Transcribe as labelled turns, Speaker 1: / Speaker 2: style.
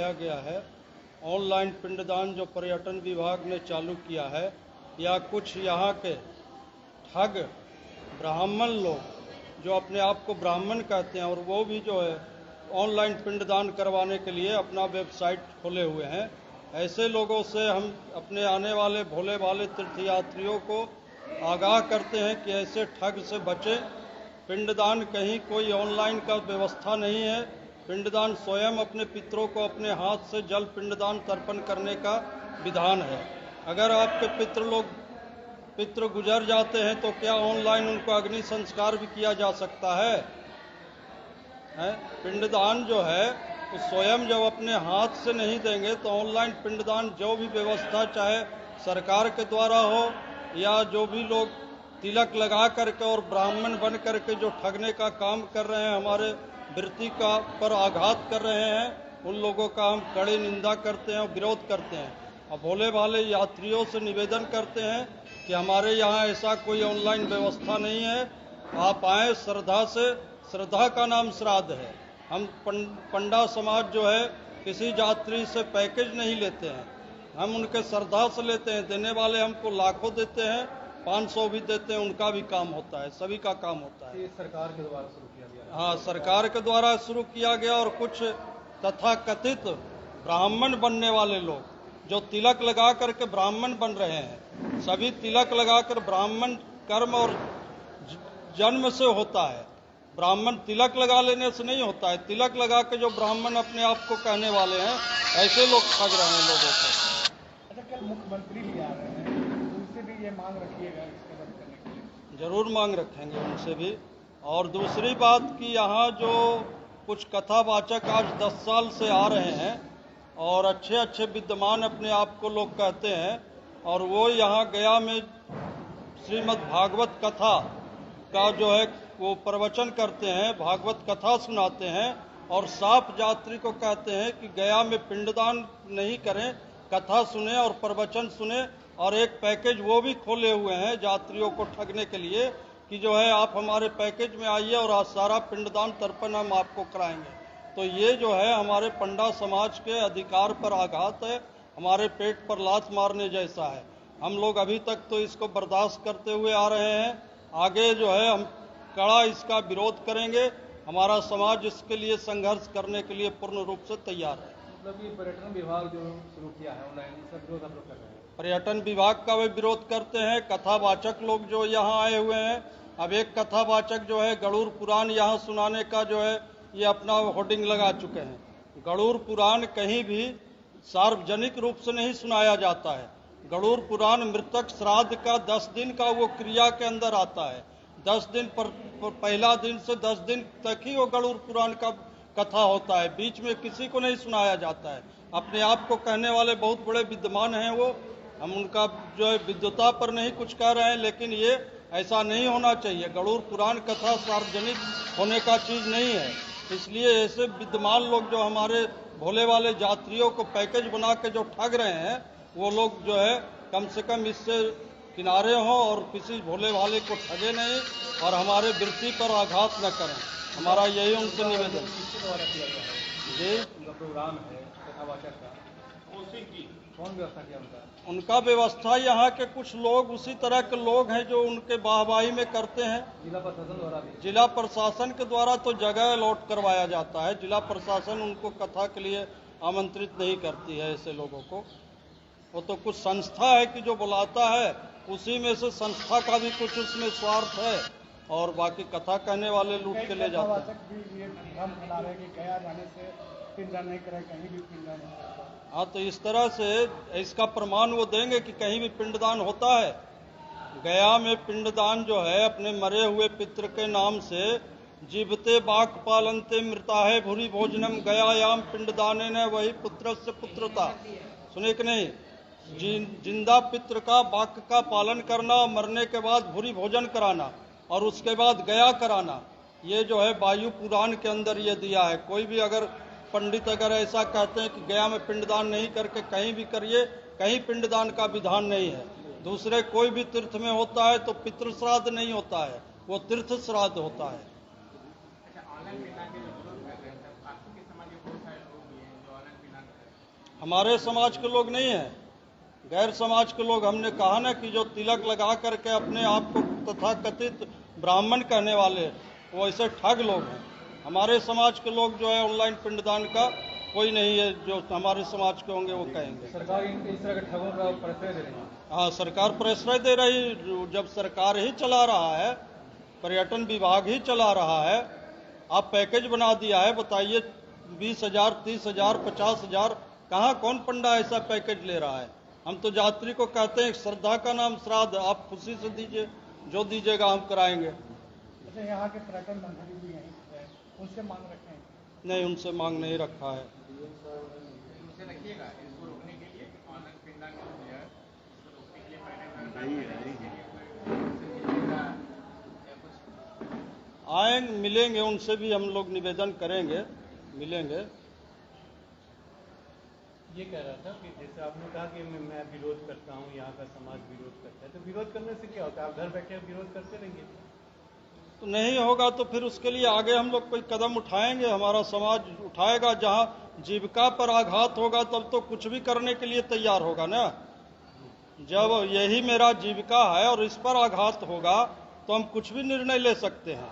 Speaker 1: बताया गया है, ऑनलाइन पिंडदान जो पर्यटन विभाग ने चालू किया है, या कुछ यहाँ के ठग ब्राह्मण लोग जो अपने आप को ब्राह्मण कहते हैं और वो भी जो है ऑनलाइन पिंडदान करवाने के लिए अपना वेबसाइट खोले हुए हैं, ऐसे लोगों से हम अपने आने वाले भोले भाले तीर्थयात्रियों को आगाह करते हैं कि ऐसे ठग से बचें। पिंडदान कहीं कोई ऑनलाइन का व्यवस्था नहीं है। पिंडदान स्वयं अपने पितरों को अपने हाथ से जल पिंडदान तर्पण करने का विधान है। अगर आपके पितृ गुजर जाते हैं तो क्या ऑनलाइन उनको अग्नि संस्कार भी किया जा सकता है? पिंडदान जो है तो स्वयं जब अपने हाथ से नहीं देंगे तो ऑनलाइन पिंडदान जो भी व्यवस्था चाहे सरकार के द्वारा हो या जो भी लोग तिलक लगा करके और ब्राह्मण बन करके जो ठगने का काम कर रहे हैं, हमारे वृत्ति का पर आघात कर रहे हैं, उन लोगों का हम कड़ी निंदा करते हैं और विरोध करते हैं। और भोले भाले यात्रियों से निवेदन करते हैं कि हमारे यहाँ ऐसा कोई ऑनलाइन व्यवस्था नहीं है। आप आए श्रद्धा से, श्रद्धा का नाम श्राद्ध है। हम पंडा समाज जो है किसी यात्री से पैकेज नहीं लेते हैं, हम उनके श्रद्धा से लेते हैं। देने वाले हमको लाखों देते हैं, 500 भी देते हैं, उनका भी काम होता है, सभी का काम होता है।
Speaker 2: ये सरकार के द्वारा शुरू किया गया?
Speaker 1: हाँ, सरकार के द्वारा शुरू किया गया। और कुछ तथाकथित ब्राह्मण बनने वाले लोग जो तिलक लगा करके ब्राह्मण बन रहे हैं, सभी तिलक लगाकर ब्राह्मण कर्म और जन्म से होता है, ब्राह्मण तिलक लगा लेने से नहीं होता है। तिलक लगा के जो ब्राह्मण अपने आप को कहने वाले हैं, ऐसे लोग ठग रहे हैं लोगों को।
Speaker 2: अच्छा, कल मुख्यमंत्री भी आ रहे हैं, उनसे भी ये मांग रखिएगा इसके बंद करने के लिए?
Speaker 1: जरूर मांग रखेंगे उनसे भी। और दूसरी बात कि यहाँ जो कुछ कथावाचक आज 10 साल से आ रहे हैं और अच्छे अच्छे विद्वान अपने आप को लोग कहते हैं, और वो यहाँ गया में श्रीमद् भागवत कथा का जो है वो प्रवचन करते हैं, भागवत कथा सुनाते हैं और साफ यात्री को कहते हैं कि गया में पिंडदान नहीं करें, कथा सुने और प्रवचन सुने। और एक पैकेज वो भी खोले हुए हैं यात्रियों को ठगने के लिए कि जो है आप हमारे पैकेज में आइए और आज सारा पिंडदान तर्पण हम आपको कराएंगे। तो ये जो है हमारे पंडा समाज के अधिकार पर आघात है, हमारे पेट पर लात मारने जैसा है। हम लोग अभी तक तो इसको बर्दाश्त करते हुए आ रहे हैं, आगे जो है हम कड़ा इसका विरोध करेंगे। हमारा समाज इसके लिए संघर्ष करने के लिए पूर्ण रूप से तैयार है।
Speaker 2: मतलब ये पर्यटन विभाग जो शुरू किया है ऑनलाइन, इसका विरोध आप लोग कर रहे हैं?
Speaker 1: पर्यटन विभाग का भी विरोध करते हैं। कथावाचक लोग जो यहाँ आए हुए हैं, अब एक कथावाचक जो है गरुड़ पुराण यहाँ सुनाने का जो है ये अपना होर्डिंग लगा चुके हैं। गरुड़ पुराण कहीं भी सार्वजनिक रूप से नहीं सुनाया जाता है। गरुड़ पुराण मृतक श्राद्ध का 10 दिन का वो क्रिया के अंदर आता है। 10 दिन पर पहला दिन से 10 दिन तक ही वो गरुड़ पुराण का कथा होता है, बीच में किसी को नहीं सुनाया जाता है। अपने आप को कहने वाले बहुत बड़े विद्वान हैं वो, हम उनका जो है विद्वता पर नहीं कुछ कह रहे हैं, लेकिन ये ऐसा नहीं होना चाहिए। गरुड़ पुराण कथा सार्वजनिक होने का चीज नहीं है। इसलिए ऐसे विद्वान लोग जो हमारे भोले वाले यात्रियों को पैकेज बना के जो ठग रहे हैं, वो लोग जो है कम से कम इससे किनारे हों और किसी भोले वाले को ठगे नहीं और हमारे वृत्ति पर आघात न करें। हमारा यही उनसे निवेदन जी।
Speaker 2: प्रोग्राम है कथावाचक का, कौन व्यवस्था किया
Speaker 1: उनका व्यवस्था यहाँ के कुछ लोग उसी तरह के लोग हैं जो उनके वाहवाही में करते हैं।
Speaker 2: जिला प्रशासन द्वारा भी? जिला
Speaker 1: प्रशासन के द्वारा तो जगह अलॉट करवाया जाता है, जिला प्रशासन उनको कथा के लिए आमंत्रित नहीं करती है ऐसे लोगों को। वो तो कुछ संस्था है कि जो बुलाता है, उसी में से संस्था का भी कुछ उसमें स्वार्थ है और बाकी कथा कहने वाले लूट के ले जाते हैं। हाँ, तो इस तरह से इसका प्रमाण वो देंगे कि कहीं भी पिंडदान होता है। गया में पिंडदान जो है अपने मरे हुए पितृ के नाम से जीवते बाक पालनते मृता है भूरी भोजनम गयायाम पिंडदाने न वही पुत्र से पुत्रता। सुने कि नहीं? जिंदा पितृ का बाक का पालन करना और मरने के बाद भूरी भोजन कराना और उसके बाद गया कराना, ये जो है वायु पुराण के अंदर ये दिया है। कोई भी अगर पंडित अगर ऐसा कहते हैं कि गया में पिंडदान नहीं करके कहीं भी करिए, कहीं पिंडदान का विधान नहीं है। दूसरे कोई भी तीर्थ में होता है तो पितृ श्राद्ध नहीं होता है, वो तीर्थ श्राद्ध होता है। हमारे समाज के लोग नहीं हैं, गैर समाज के लोग। हमने कहा ना कि जो तिलक लगा करके अपने आप को तथाकथित ब्राह्मण कहने वाले, वो ऐसे ठग लोग हैं। हमारे समाज के लोग जो है ऑनलाइन पिंडदान का कोई नहीं है, जो हमारे समाज के होंगे वो कहेंगे।
Speaker 2: सरकार इस तरह के ठगों का प्रश्रय दे रही है।
Speaker 1: हाँ, सरकार प्रश्रय दे रही। जब सरकार ही चला रहा है, पर्यटन विभाग ही चला रहा है, आप पैकेज बना दिया है, बताइए 20,000, 30,000, 50,000, कहाँ कौन पंडा ऐसा पैकेज ले रहा है? हम तो यात्री को कहते हैं श्रद्धा का नाम श्राद्ध, आप खुशी से दीजिए, जो दीजिएगा हम कराएंगे।
Speaker 2: अच्छा, यहाँ के पर्यटन मंत्री भी यहीं है, उनसे मांग रखे हैं?
Speaker 1: नहीं, उनसे मांग नहीं रखा है।
Speaker 2: उनसे रखिएगा इसको रोकने के लिए, ऑनलाइन पिंडदान जो है इसको रोकने के लिए पर्यटन
Speaker 1: आएंगे, मिलेंगे, उनसे भी हम लोग निवेदन करेंगे, मिलेंगे।
Speaker 3: ये कह रहा था कि जैसे आपने कहा कि मैं विरोध करता हूँ, यहाँ का समाज विरोध करता है, तो विरोध करने से क्या होता है? आप घर बैठे विरोध करते रहेंगे
Speaker 1: तो नहीं होगा, तो फिर उसके लिए आगे हम लोग कोई कदम उठाएंगे, हमारा समाज उठाएगा। जहाँ जीविका पर आघात होगा तब तो कुछ भी करने के लिए तैयार होगा ना। जब यही मेरा जीविका है और इस पर आघात होगा तो हम कुछ भी निर्णय ले सकते हैं।